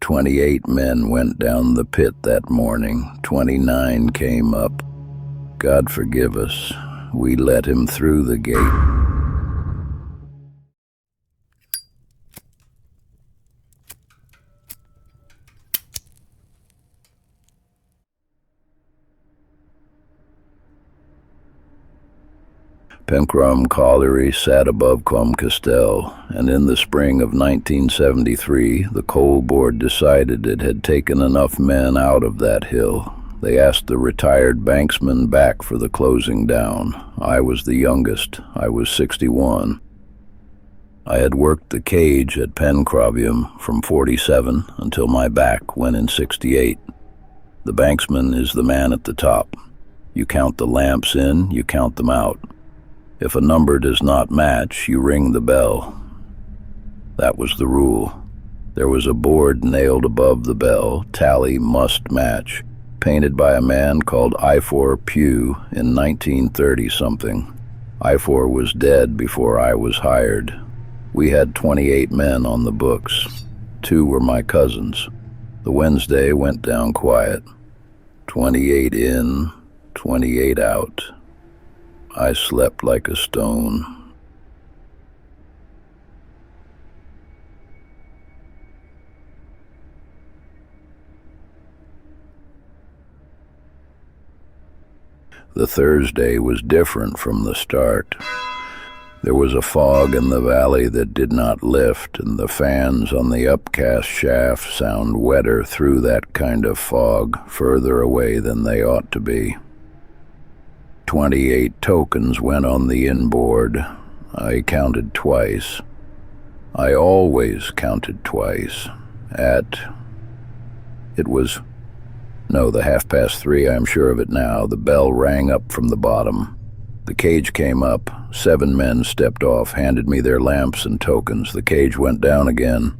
28 men went down the pit that morning. 29 came up. God forgive us, we let him through the gate. Pencrwm Colliery sat above Cwmcastell, and in the spring of 1973, the coal board decided it had taken enough men out of that hill. They asked the retired banksman back for the closing down. I was the youngest. I was 61. I had worked the cage at Pencrwm from 47 until my back went in 68. The banksman is the man at the top. You count the lamps in, you count them out. If a number does not match, you ring the bell. That was the rule. There was a board nailed above the bell, tally must match, painted by a man called I4 Pew in 1930-something. I4 was dead before I was hired. We had 28 men on the books. 2 were my cousins. The Wednesday went down quiet. 28 in, 28 out. I slept like a stone. The Thursday was different from the start. There was a fog in the valley that did not lift, and the fans on the upcast shaft sound wetter through that kind of fog, further away than they ought to be. 28 tokens went on the inboard. I counted twice. I always counted twice. It was the 3:30, I'm sure of it now. The bell rang up from the bottom. The cage came up. 7 men stepped off, handed me their lamps and tokens. The cage went down again.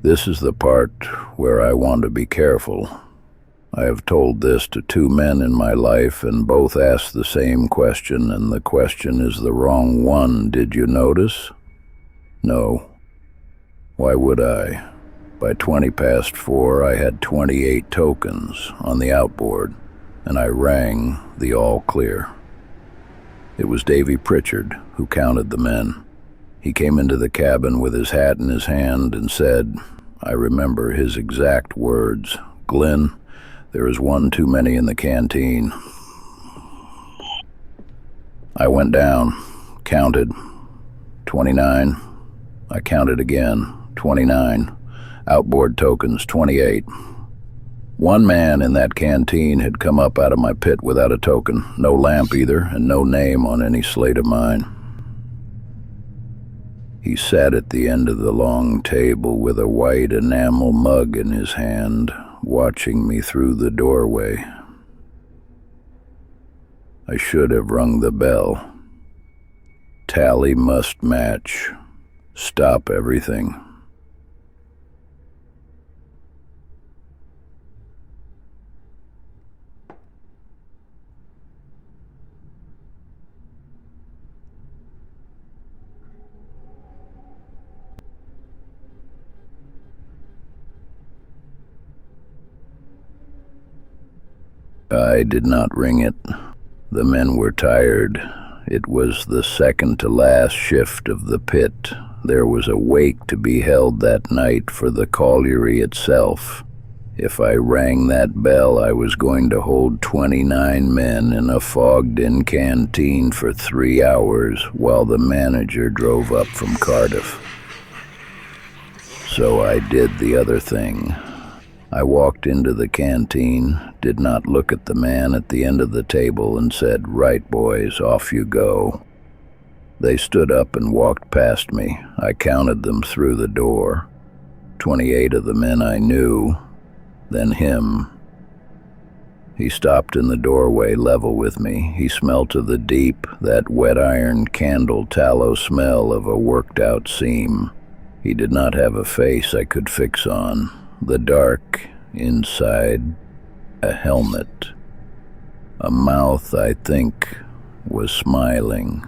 This is the part where I want to be careful. I have told this to 2 men in my life, and both asked the same question, and the question is the wrong one. Did you notice? No. Why would I? By 4:20, I had 28 tokens on the outboard, and I rang the all clear. It was Davy Pritchard who counted the men. He came into the cabin with his hat in his hand and said, I remember his exact words, "Glyn, there is one too many in the canteen." I went down, counted, 29. I counted again, 29. Outboard tokens, 28. 1 man in that canteen had come up out of my pit without a token, no lamp either, and no name on any slate of mine. He sat at the end of the long table with a white enamel mug in his hand, watching me through the doorway. I should have rung the bell. Tally must match. Stop everything. I did not ring it. The men were tired. It was the second to last shift of the pit. There was a wake to be held that night for the colliery itself. If I rang that bell, I was going to hold 29 men in a fogged-in canteen for 3 hours while the manager drove up from Cardiff. So I did the other thing. I walked into the canteen, did not look at the man at the end of the table, and said, "Right, boys, off you go." They stood up and walked past me. I counted them through the door. 28 of the men I knew, then him. He stopped in the doorway level with me. He smelt of the deep, that wet iron candle tallow smell of a worked-out seam. He did not have a face I could fix on. The dark inside, a helmet. A mouth, I think, was smiling,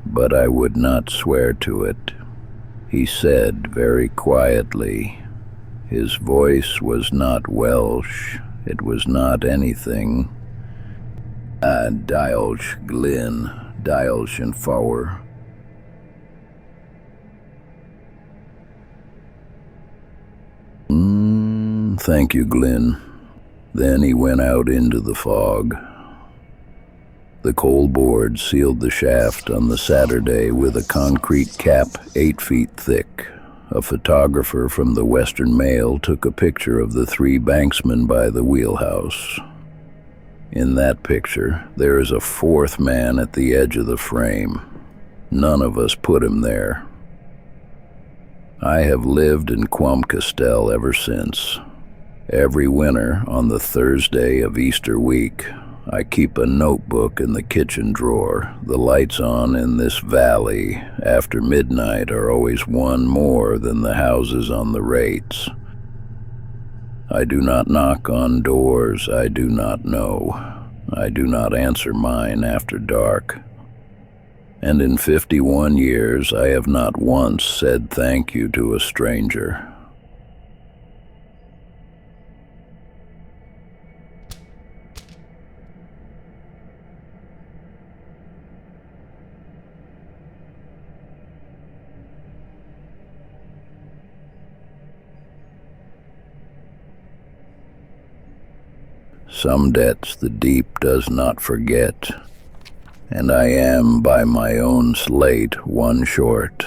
but I would not swear to it. He said very quietly, His voice was not Welsh. It was not anything. Diolch, Glyn, Diolch and Fowler. Thank you, Glyn. Then he went out into the fog. The coal board sealed the shaft on the Saturday with a concrete cap 8 feet thick. A photographer from the Western Mail took a picture of the 3 banksmen by the wheelhouse. In that picture, there is a 4th man at the edge of the frame. None of us put him there. I have lived in Cwmcastell ever since. Every winter, on the Thursday of Easter week, I keep a notebook in the kitchen drawer. The lights on in this valley after midnight are always one more than the houses on the rates. I do not knock on doors I do not know. I do not answer mine after dark. And in 51 years, I have not once said thank you to a stranger. Some debts the deep does not forget, and I am by my own slate one short.